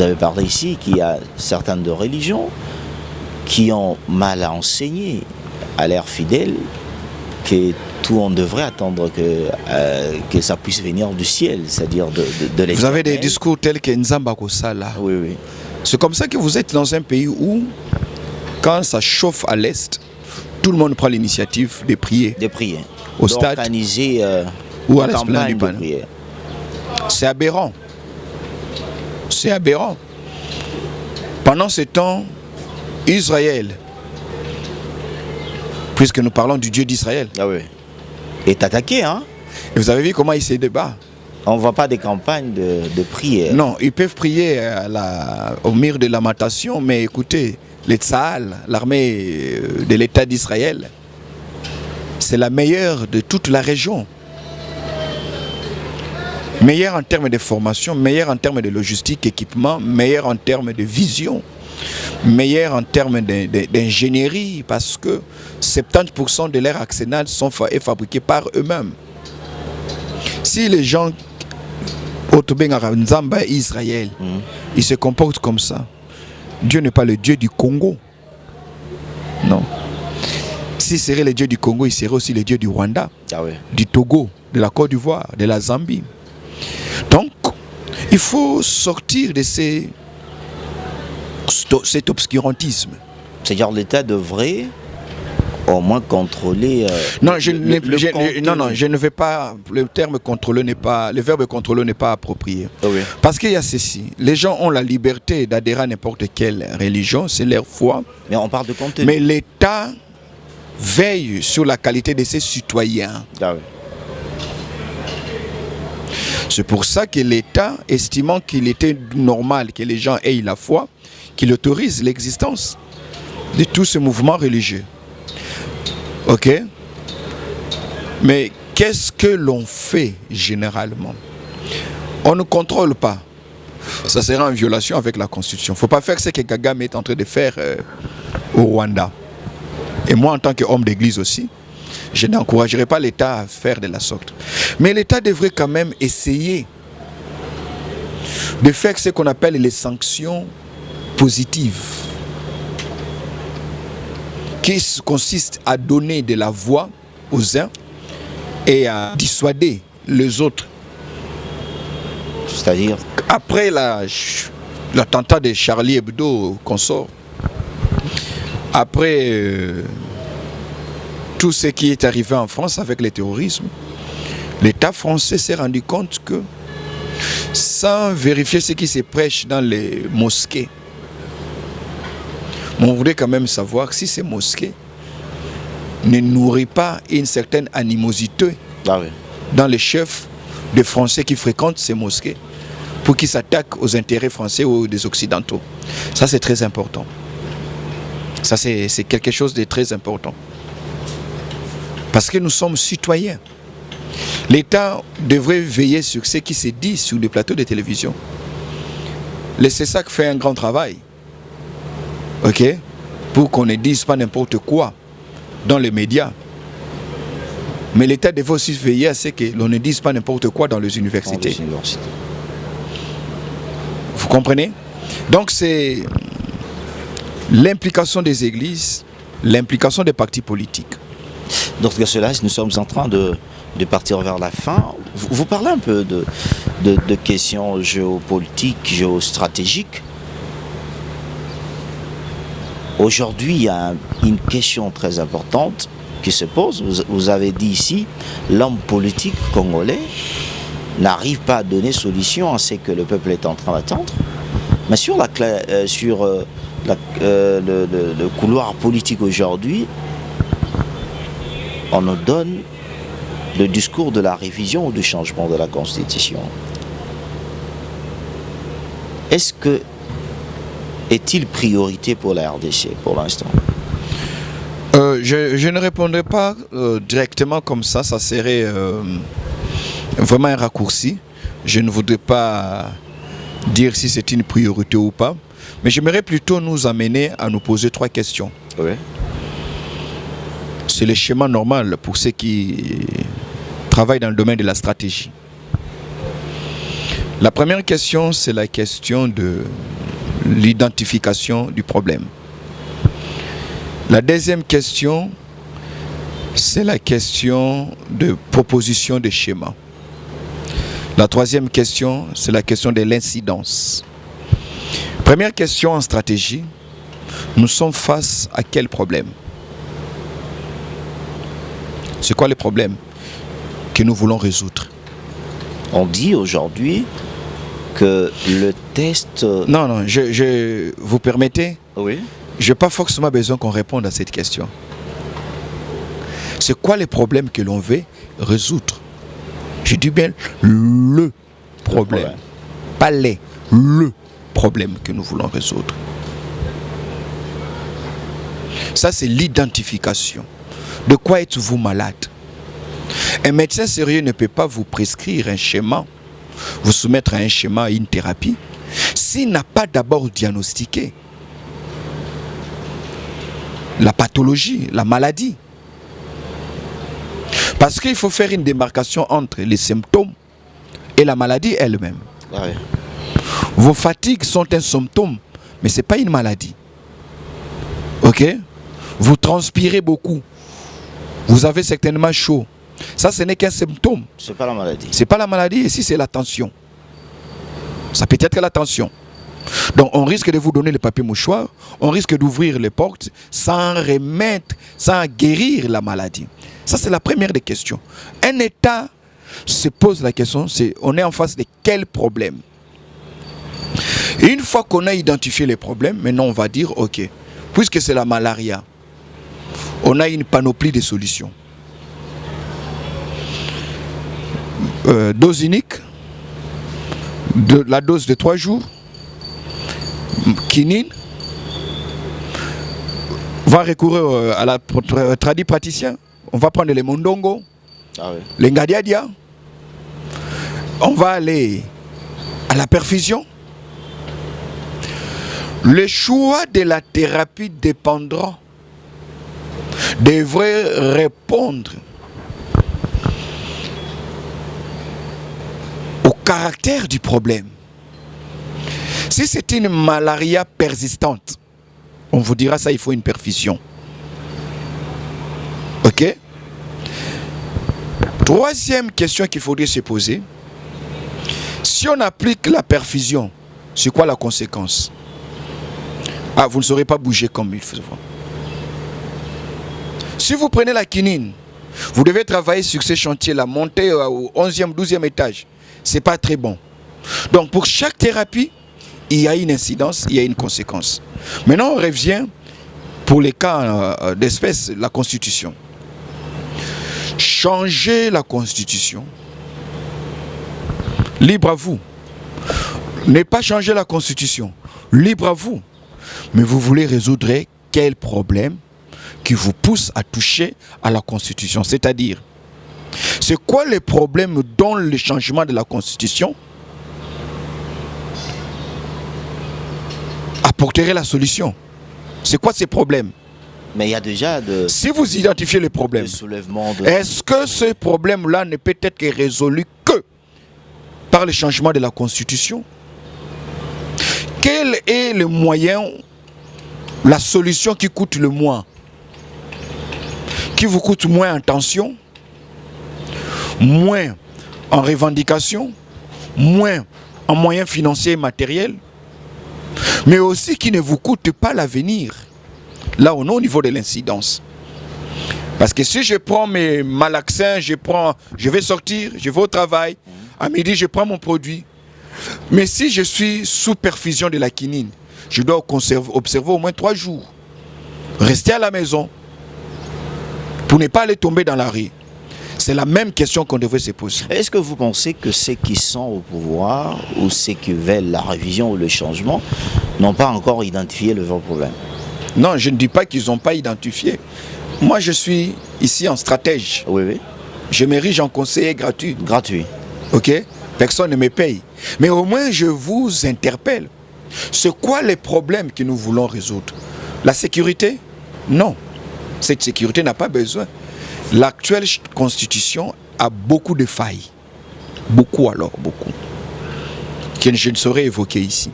avez parlé ici qu'il y a certaines de religions qui ont mal à enseigner à leurs fidèles que tout on devrait attendre que ça puisse venir du ciel, c'est-à-dire de l'Éternel. Vous avez des discours tels que Nzamba Kosala. Oui, oui. C'est comme ça que vous êtes dans un pays où, quand ça chauffe à l'Est, tout le monde prend l'initiative de prier. De prier. Au stade. D'organiser ou à l'esplanade du Pan. C'est aberrant. C'est aberrant. Pendant ce temps, Israël, puisque nous parlons du Dieu d'Israël, est attaqué. Hein? Et vous avez vu comment il se débat. On ne voit pas des campagnes de prière. Non, ils peuvent prier au mur de lamentation, mais écoutez, les Tsahal, l'armée de l'État d'Israël, c'est la meilleure de toute la région. Meilleure en termes de formation, meilleure en termes de logistique, équipement, meilleure en termes de vision, meilleure en termes d'ingénierie, parce que 70% de leur arsenal est fabriqué par eux-mêmes. Si les gens Nzamba et Israël, ils se comportent comme ça, Dieu n'est pas le Dieu du Congo. Non. S'il serait le Dieu du Congo, il serait aussi le Dieu du Rwanda, du Togo, de la Côte d'Ivoire, de la Zambie. Donc, il faut sortir de cet obscurantisme. C'est-à-dire l'État devrait au moins contrôler. Non, je ne vais pas. Le terme contrôler n'est pas. Le verbe contrôler n'est pas approprié. Parce qu'il y a ceci. Les gens ont la liberté d'adhérer à n'importe quelle religion, c'est leur foi. Mais on parle de contenu. Mais l'État veille sur la qualité de ses citoyens. C'est pour ça que l'État, estimant qu'il était normal que les gens aient la foi, qu'il autorise l'existence de tout ce mouvement religieux. Ok? Mais qu'est-ce que l'on fait généralement? On ne contrôle pas. Ça sera en violation avec la Constitution. Il ne faut pas faire ce que Kagame est en train de faire au Rwanda. Et moi, en tant qu'homme d'église aussi, je n'encouragerai pas l'État à faire de la sorte. Mais l'État devrait quand même essayer de faire ce qu'on appelle les sanctions positives, qui consistent à donner de la voix aux uns et à dissuader les autres. C'est-à-dire après l'attentat de Charlie Hebdo consort, après tout ce qui est arrivé en France avec le terrorisme, l'État français s'est rendu compte que, sans vérifier ce qui se prêche dans les mosquées, on voudrait quand même savoir si ces mosquées ne nourrissent pas une certaine animosité dans les chefs de Français qui fréquentent ces mosquées, pour qu'ils s'attaquent aux intérêts français ou des Occidentaux. Ça, c'est très important. Ça, c'est quelque chose de très important. Parce que nous sommes citoyens. L'État devrait veiller sur ce qui se dit sur les plateaux de télévision. Le CESAC fait un grand travail. Ok? Pour qu'on ne dise pas n'importe quoi dans les médias. Mais l'État devrait aussi veiller à ce que l'on ne dise pas n'importe quoi dans les universités. Vous comprenez? Donc c'est l'implication des églises, l'implication des partis politiques. Dans cela, nous sommes en train de partir vers la fin. Vous parlez un peu de questions géopolitiques, géostratégiques. Aujourd'hui, il y a une question très importante qui se pose. Vous avez dit ici, l'homme politique congolais n'arrive pas à donner solution à ce que le peuple est en train d'attendre. Mais sur le couloir politique aujourd'hui, on nous donne le discours de la révision ou du changement de la Constitution. est-il priorité pour la RDC pour l'instant? Je ne répondrai pas directement comme ça serait vraiment un raccourci. Je ne voudrais pas dire si c'est une priorité ou pas, mais j'aimerais plutôt nous amener à nous poser 3 questions. Oui. C'est le schéma normal pour ceux qui travaillent dans le domaine de la stratégie. La première question, c'est la question de l'identification du problème. La deuxième question, c'est la question de proposition de schéma. La troisième question, c'est la question de l'incidence. Première question en stratégie, nous sommes face à quel problème? C'est quoi le problème que nous voulons résoudre? On dit aujourd'hui que le test... Non, vous permettez? Oui. Je n'ai pas forcément besoin qu'on réponde à cette question. C'est quoi les problèmes que l'on veut résoudre? Je dis bien le problème. Pas les, le problème que nous voulons résoudre. Ça, c'est l'identification. De quoi êtes-vous malade? Un médecin sérieux ne peut pas vous prescrire un schéma, vous soumettre à un schéma, à une thérapie, s'il n'a pas d'abord diagnostiqué la pathologie, la maladie. Parce qu'il faut faire une démarcation entre les symptômes et la maladie elle-même. Ouais. Vos fatigues sont un symptôme, mais ce n'est pas une maladie. Ok? Vous transpirez beaucoup. Vous avez certainement chaud. Ça, ce n'est qu'un symptôme. C'est pas la maladie. C'est pas la maladie, ici c'est la tension. Ça peut être la tension. Donc on risque de vous donner le papier mouchoir, on risque d'ouvrir les portes sans remettre, sans guérir la maladie. Ça, c'est la première des questions. Un État se pose la question, on est en face de quel problème? Et une fois qu'on a identifié les problèmes, maintenant on va dire, ok, puisque c'est la malaria, on a une panoplie de solutions. Dose unique, la dose de 3 jours, quinine, on va recourir à la tradipraticien, on va prendre les mondongo, les ngadiadia, on va aller à la perfusion. Le choix de la thérapie dépendra, devrait répondre au caractère du problème. Si c'est une malaria persistante, on vous dira ça, il faut une perfusion. Ok? Troisième question qu'il faudrait se poser. Si on applique la perfusion, c'est quoi la conséquence? Ah, vous ne saurez pas bouger comme il faut. Si vous prenez la quinine, vous devez travailler sur ces chantiers-là, monter au 11e, 12e étage. Ce n'est pas très bon. Donc pour chaque thérapie, il y a une incidence, il y a une conséquence. Maintenant, on revient pour les cas d'espèce, la Constitution. Changer la Constitution. Libre à vous. Ne pas changer la Constitution. Libre à vous. Mais vous voulez résoudre quel problème qui vous pousse à toucher à la Constitution? C'est-à-dire, c'est quoi les problèmes dans le changement de la Constitution apporterait la solution? C'est quoi ces problèmes? Mais il y a déjà si vous identifiez les problèmes, est-ce que ce problème-là ne peut être résolu que par le changement de la Constitution? Quel est le moyen, la solution qui coûte le moins? Qui vous coûte moins en tension, moins en revendication, moins en moyens financiers et matériels, mais aussi qui ne vous coûte pas l'avenir. Là, on est au niveau de l'incidence. Parce que si je prends mes malaxins, je vais sortir, je vais au travail, à midi, je prends mon produit. Mais si je suis sous perfusion de la quinine, je dois observer au moins 3 jours. Rester à la maison pour ne pas aller tomber dans la rue. C'est la même question qu'on devrait se poser. Est-ce que vous pensez que ceux qui sont au pouvoir ou ceux qui veulent la révision ou le changement n'ont pas encore identifié le vrai problème? Non, je ne dis pas qu'ils n'ont pas identifié. Moi, je suis ici en stratège. Oui, oui. Je m'érige en conseiller gratuit. Gratuit. Ok? Personne ne me paye. Mais au moins, je vous interpelle. C'est quoi les problèmes que nous voulons résoudre? La sécurité? Non. Cette sécurité n'a pas besoin. L'actuelle constitution a beaucoup de failles. Beaucoup alors, beaucoup. Que je ne saurais évoquer ici.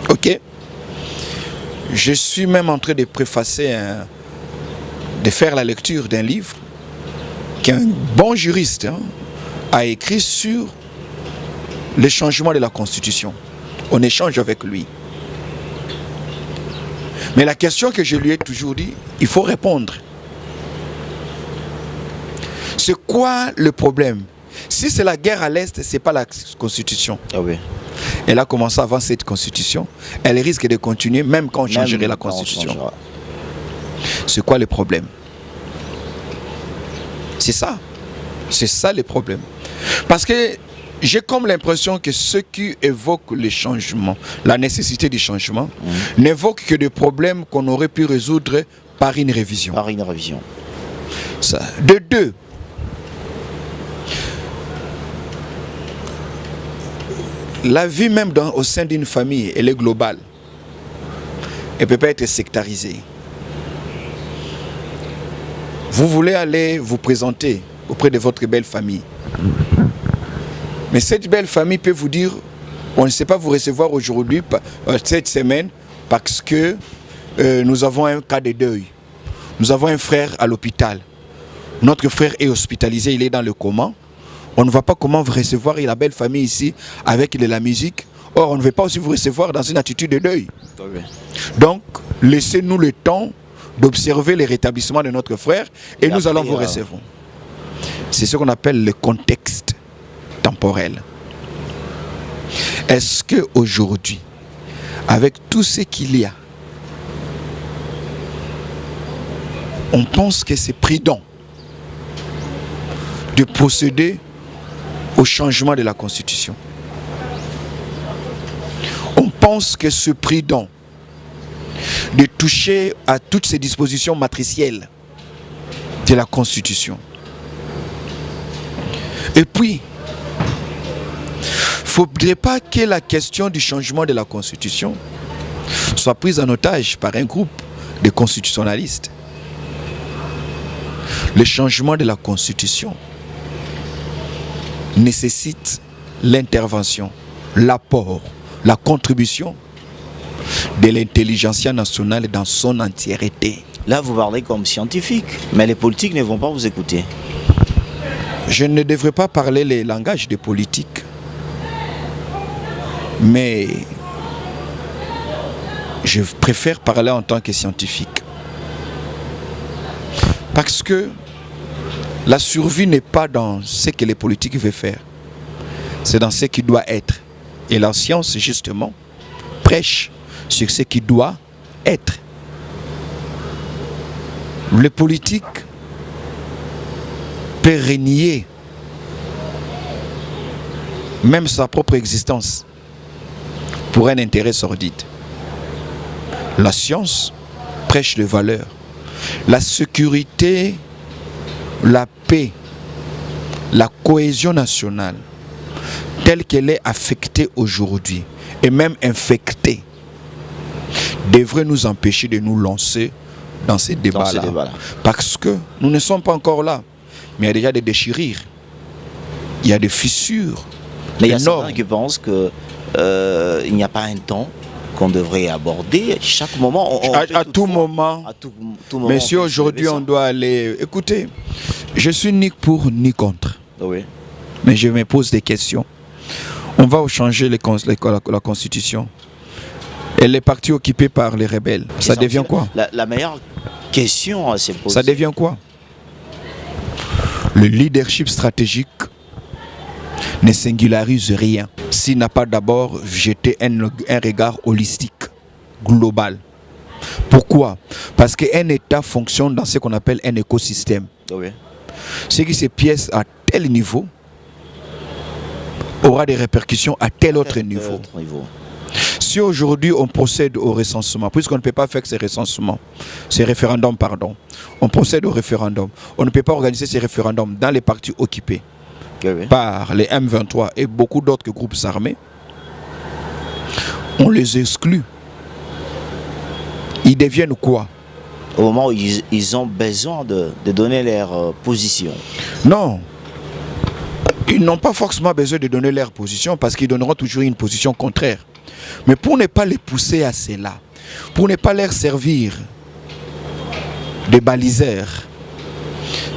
Ok? Je suis même en train de préfacer, de faire la lecture d'un livre qu'un bon juriste a écrit sur le changement de la Constitution. On échange avec lui. Mais la question que je lui ai toujours dit, il faut répondre. C'est quoi le problème? Si c'est la guerre à l'Est, ce n'est pas la Constitution. Ah oui. Elle a commencé avant cette Constitution. Elle risque de continuer même quand on changerait la Constitution. C'est quoi le problème? C'est ça. C'est ça le problème. Parce que j'ai comme l'impression que ceux qui évoquent le changement, la nécessité du changement, n'évoquent que des problèmes qu'on aurait pu résoudre par une révision. Par une révision. Ça. De deux, la vie même au sein d'une famille, elle est globale. Elle ne peut pas être sectarisée. Vous voulez aller vous présenter auprès de votre belle famille. Mais cette belle famille peut vous dire, on ne sait pas vous recevoir aujourd'hui, cette semaine, parce que nous avons un cas de deuil. Nous avons un frère à l'hôpital. Notre frère est hospitalisé, il est dans le coma. On ne voit pas comment vous recevoir la belle famille ici avec de la musique. Or, on ne veut pas aussi vous recevoir dans une attitude de deuil. Okay. Donc, laissez-nous le temps d'observer le rétablissement de notre frère et nous allons vous recevoir. C'est ce qu'on appelle le contexte temporel. Est-ce qu'aujourd'hui, avec tout ce qu'il y a, on pense que c'est prudent de procéder au changement de la Constitution? On pense que c'est prudent de toucher à toutes ces dispositions matricielles de la Constitution. Et puis, il ne faudrait pas que la question du changement de la Constitution soit prise en otage par un groupe de constitutionnalistes. Le changement de la Constitution nécessite l'intervention, l'apport, la contribution de l'intelligentsia nationale dans son entièreté. Là, vous parlez comme scientifique, mais les politiques ne vont pas vous écouter. Je ne devrais pas parler les langages des politiques, mais je préfère parler en tant que scientifique. Parce que la survie n'est pas dans ce que les politiques veulent faire. C'est dans ce qui doit être. Et la science, justement, prêche sur ce qui doit être. Le politique peut renier même sa propre existence pour un intérêt sordide. La science prêche les valeurs. La sécurité, la paix, la cohésion nationale, telle qu'elle est affectée aujourd'hui, et même infectée, devrait nous empêcher de nous lancer dans ces débats-là. Parce que nous ne sommes pas encore là. Mais il y a déjà des déchirures. Il y a des fissures. Mais il y a certains qui pensent qu'il n'y a pas un temps qu'on devrait aborder. Chaque moment, à tout moment. Mais si aujourd'hui on doit aller... Écoutez, je suis ni pour ni contre. Oui. Mais je me pose des questions. On va changer la Constitution. Elle est partie occupée par les rebelles. Ça devient quoi? La meilleure question à se poser. Ça devient quoi? Le leadership stratégique ne singularise rien s'il n'a pas d'abord jeté un regard holistique, global. Pourquoi? Parce qu'un État fonctionne dans ce qu'on appelle un écosystème. Oui. Ce qui se pièce à tel niveau aura des répercussions à tel autre niveau. Si aujourd'hui on procède au recensement, puisqu'on ne peut pas faire ces recensements, ces référendums, pardon, on procède au référendum, on ne peut pas organiser ces référendums dans les partis occupés par les M23 et beaucoup d'autres groupes armés, on les exclut. Ils deviennent quoi? Au moment où ils ont besoin de donner leur position. Non. Ils n'ont pas forcément besoin de donner leur position parce qu'ils donneront toujours une position contraire. Mais pour ne pas les pousser à cela, pour ne pas leur servir de baliseurs,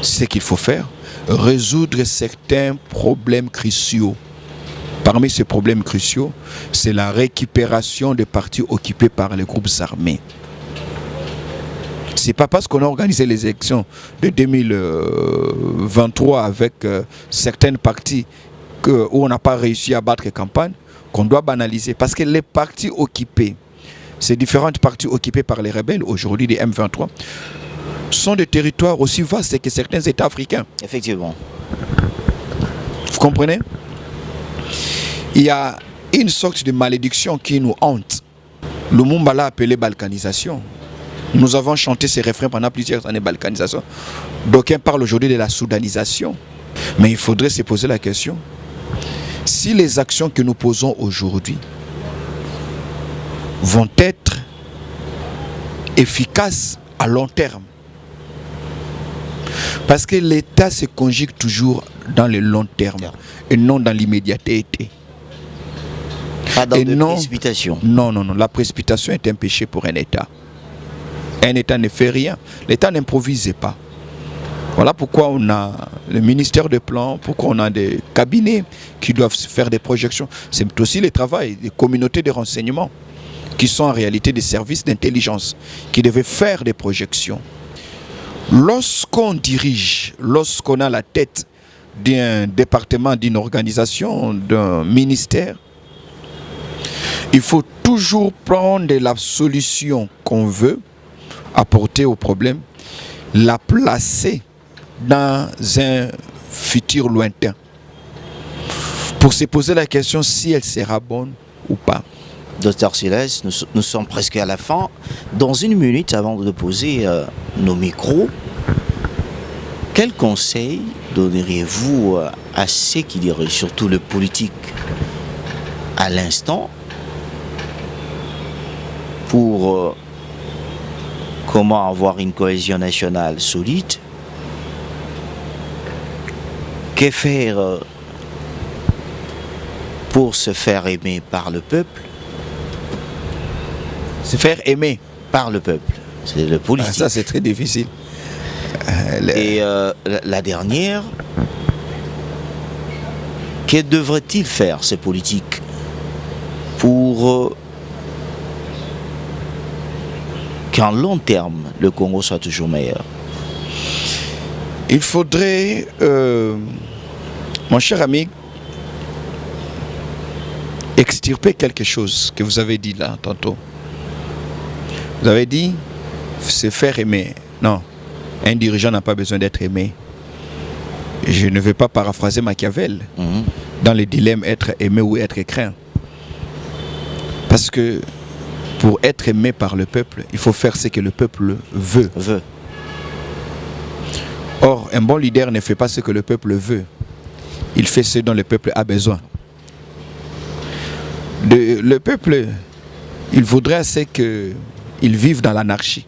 ce qu'il faut faire, résoudre certains problèmes cruciaux. Parmi ces problèmes cruciaux, c'est la récupération des partis occupés par les groupes armés. C'est pas parce qu'on a organisé les élections de 2023 avec certaines parties où on n'a pas réussi à battre campagne qu'on doit banaliser. Parce que les partis occupés, ces différentes parties occupées par les rebelles aujourd'hui des M23, sont des territoires aussi vastes que certains États africains. Effectivement. Vous comprenez? Il y a une sorte de malédiction qui nous hante. Lumumba l'a appelé balkanisation. Nous avons chanté ces refrains pendant plusieurs années, balkanisation. D'aucuns parlent aujourd'hui de la soudanisation. Mais il faudrait se poser la question, si les actions que nous posons aujourd'hui vont être efficaces à long terme. Parce que l'État se conjugue toujours dans le long terme et non dans l'immédiateté. Pas dans la précipitation. Non, non, non. La précipitation est un péché pour un État. Un État ne fait rien. L'État n'improvise pas. Voilà pourquoi on a le ministère des Plans, pourquoi on a des cabinets qui doivent faire des projections. C'est aussi le travail des communautés de renseignement qui sont en réalité des services d'intelligence qui devaient faire des projections. Lorsqu'on dirige, lorsqu'on a la tête d'un département, d'une organisation, d'un ministère, il faut toujours prendre la solution qu'on veut apporter au problème, la placer dans un futur lointain pour se poser la question si elle sera bonne ou pas. Docteur Siles, nous sommes presque à la fin. Dans une minute avant de poser nos micros, quel conseil donneriez-vous à ceux qui dirigent, surtout le politique à l'instant, pour comment avoir une cohésion nationale solide? Que faire pour se faire aimer par le peuple? Se faire aimer par le peuple, c'est le politique. Ça c'est très difficile. Et la dernière, que devrait-il faire ces politiques pour qu'en long terme le Congo soit toujours meilleur? Il faudrait, mon cher ami, extirper quelque chose que vous avez dit là tantôt. Vous avez dit se faire aimer. Non, un dirigeant n'a pas besoin d'être aimé. Je ne vais pas paraphraser Machiavel dans le dilemme être aimé ou être craint. Parce que pour être aimé par le peuple, il faut faire ce que le peuple veut. Or, un bon leader ne fait pas ce que le peuple veut. Il fait ce dont le peuple a besoin. Le peuple, il voudrait assez qu'il vive dans l'anarchie.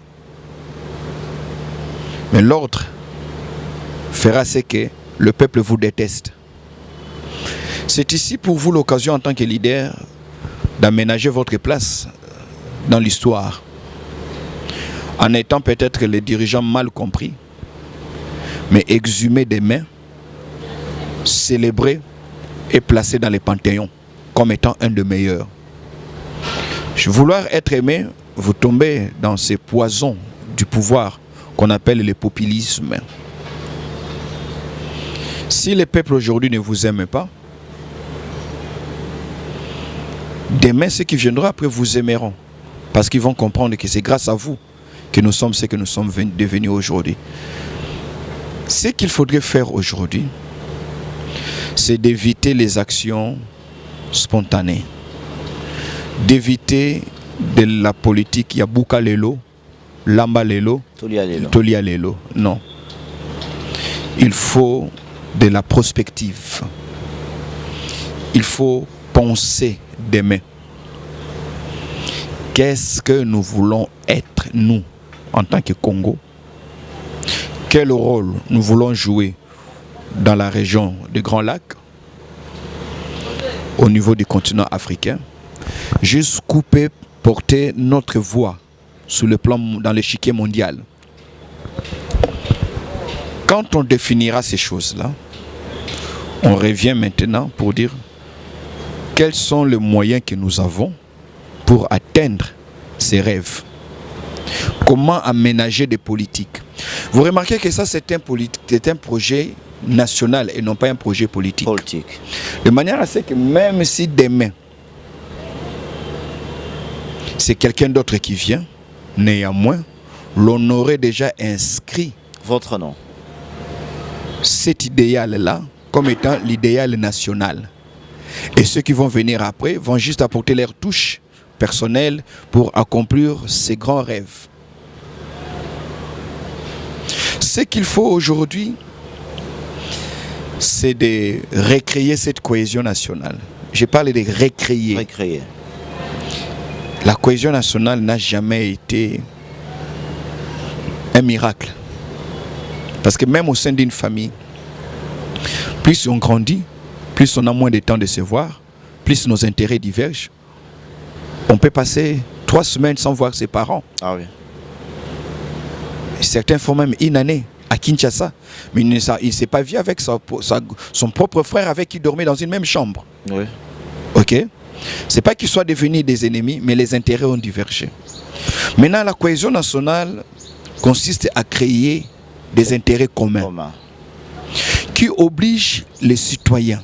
Mais l'ordre fera ce que le peuple vous déteste. C'est ici pour vous l'occasion en tant que leader d'aménager votre place dans l'histoire. En étant peut-être les dirigeants mal compris, mais exhumés des mains, célébrés et placés dans les panthéons comme étant un des meilleurs. Vouloir être aimé, vous tombez dans ces poisons du pouvoir qu'on appelle le populisme. Si le peuple aujourd'hui ne vous aime pas, demain ceux qui viendront après vous aimeront. Parce qu'ils vont comprendre que c'est grâce à vous que nous sommes ce que nous sommes devenus aujourd'hui. Ce qu'il faudrait faire aujourd'hui, c'est d'éviter les actions spontanées, d'éviter de la politique Yabuka Lelo, Lamba Lelo, Tolia Lelo. Non. Il faut de la prospective. Il faut penser demain. Qu'est-ce que nous voulons être, nous, en tant que Congo? Quel rôle nous voulons jouer dans la région des Grands Lacs, au niveau du continent africain, jusqu'où peut porter notre voix sur le plan, dans l'échiquier mondial. Quand on définira ces choses-là, on revient maintenant pour dire quels sont les moyens que nous avons pour atteindre ces rêves. Comment aménager des politiques. Vous remarquez que ça, c'est un projet national et non pas un projet politique. De manière à ce que même si demain, c'est quelqu'un d'autre qui vient, néanmoins, l'on aurait déjà inscrit votre nom. Cet idéal-là comme étant l'idéal national. Et ceux qui vont venir après vont juste apporter leur touche personnelle pour accomplir ces grands rêves. Ce qu'il faut aujourd'hui, c'est de recréer cette cohésion nationale. Je parle de recréer. La cohésion nationale n'a jamais été un miracle. Parce que même au sein d'une famille, plus on grandit, plus on a moins de temps de se voir, plus nos intérêts divergent. On peut passer 3 semaines sans voir ses parents. Ah oui. Certains font même une année à Kinshasa, mais il ne s'est pas vu avec son propre frère avec qui il dormait dans une même chambre. Oui. Ok? C'est pas qu'ils soient devenus des ennemis, mais les intérêts ont divergé. Maintenant, la cohésion nationale consiste à créer des intérêts communs qui obligent les citoyens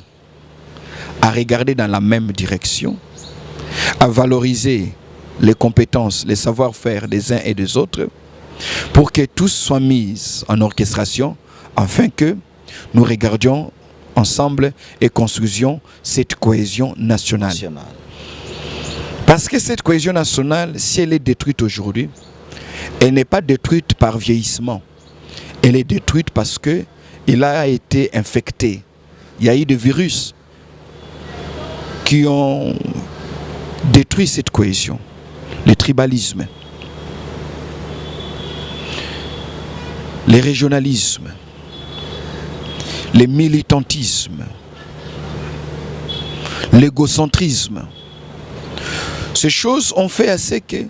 à regarder dans la même direction, à valoriser les compétences, les savoir-faire des uns et des autres, pour que tous soient mis en orchestration, afin que nous regardions ensemble et construisions cette cohésion nationale. Parce que cette cohésion nationale, si elle est détruite aujourd'hui, elle n'est pas détruite par vieillissement. Elle est détruite parce qu'il a été infecté. Il y a eu des virus qui ont détruit cette cohésion. Le tribalisme, le régionalisme, le militantisme, l'égocentrisme. Ces choses ont fait assez que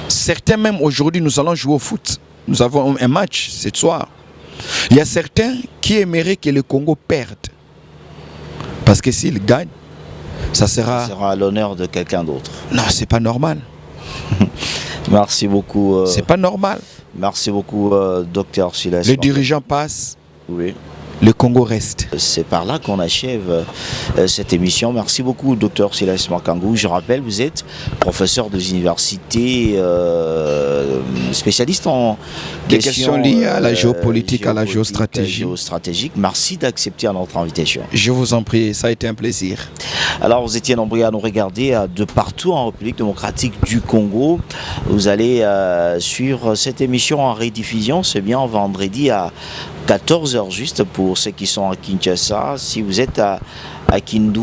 certains, même aujourd'hui, nous allons jouer au foot. Nous avons un match ce soir. Il y a certains qui aimeraient que le Congo perde. Parce que s'il gagne, ça sera à l'honneur de quelqu'un d'autre. Non, c'est pas normal. Merci beaucoup. C'est pas normal. Merci beaucoup, docteur Silas. Les dirigeants passent. Oui. Le Congo reste. C'est par là qu'on achève cette émission. Merci beaucoup, docteur Silas Makangou. Je rappelle, vous êtes professeur des universités, spécialiste en questions liées à la géopolitique, à la géostratégie. Merci d'accepter notre invitation. Je vous en prie, ça a été un plaisir. Alors, vous étiez nombreux à nous regarder de partout en République démocratique du Congo. Vous allez suivre cette émission en rediffusion. C'est bien vendredi à 14h juste pour ceux qui sont à Kinshasa. Si vous êtes à Kindu,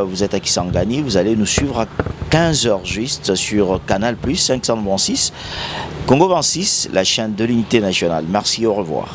vous êtes à Kisangani, vous allez nous suivre à 15h juste sur Canal+, 526, Congo 26, la chaîne de l'unité nationale. Merci, au revoir.